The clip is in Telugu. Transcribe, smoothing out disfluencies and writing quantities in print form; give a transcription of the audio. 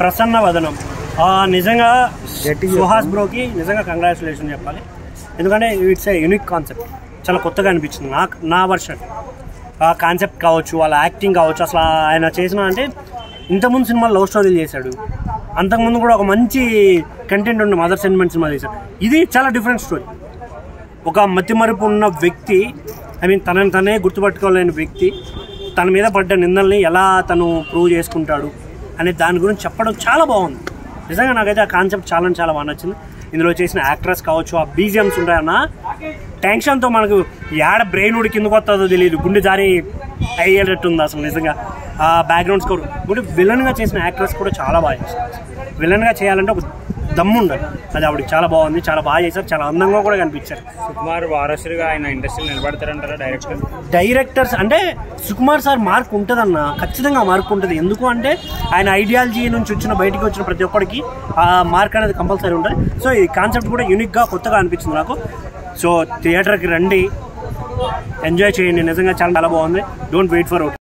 ప్రసన్న వదనం. నిజంగా సుహాస్ బ్రోకి నిజంగా కంగ్రాచులేషన్ చెప్పాలి. ఎందుకంటే ఇట్స్ ఏ యూనిక్ కాన్సెప్ట్, చాలా కొత్తగా అనిపించింది నా వర్షన్. ఆ కాన్సెప్ట్ కావచ్చు, వాళ్ళ యాక్టింగ్ కావచ్చు, అసలు ఆయన చేసిన అంటే ఇంతకుముందు సినిమాలో లవ్ స్టోరీలు చేశాడు, అంతకుముందు కూడా ఒక మంచి కంటెంట్ ఉన్న మదర్ సెంటిమెంట్ సినిమా చేశాడు. ఇది చాలా డిఫరెంట్ స్టోరీ. ఒక మతిమరుపు ఉన్న వ్యక్తి, తనని తనే గుర్తుపట్టుకోలేని వ్యక్తి తన మీద పడ్డ నిందల్ని ఎలా తను ప్రూవ్ చేసుకుంటాడు అనే దాని గురించి చెప్పడం చాలా బాగుంది. నిజంగా నాకైతే ఆ కాన్సెప్ట్ చాలా బాగా నచ్చింది. ఇందులో చేసిన యాక్ట్రెస్ కావచ్చు, ఆ బీజిఎమ్స్ ఉంటాయన్న టెన్షన్తో మనకు ఏడ బ్రెయిన్ ఉడి కిందకు వస్తుందో తెలియదు, గుండె జారి అయ్యేటట్టుంది అసలు నిజంగా. ఆ బ్యాక్గ్రౌండ్ స్కోర్ కూడా విలన్గా చేసిన యాక్ట్రెస్ కూడా చాలా బాగా చేశారు. విలన్గా చేయాలంటే ఒక దమ్ము ఉండాలి, అది ఆవిడకి చాలా బాగుంది, చాలా బాగా చేశారు, చాలా అందంగా కూడా కనిపించారు. సుకుమార్ వారసుడిగా ఆయన ఇండస్ట్రీలో నిలబడతారంటారా డైరెక్టర్స్ అంటే సుకుమార్ సార్ మార్క్ ఉంటుందన్న, ఖచ్చితంగా మార్క్ ఉంటుంది. ఎందుకు అంటే ఆయన ఐడియాలజీ నుంచి బయటికి వచ్చిన ప్రతి ఒక్కరికి ఆ మార్క్ అనేది కంపల్సరీ ఉంటుంది. సో ఈ కాన్సెప్ట్ కూడా యూనిక్గా కొత్తగా అనిపించింది నాకు. సో థియేటర్కి రండి, ఎంజాయ్ చేయండి, నిజంగా చాలా బాగుంది. Don't wait for OTT.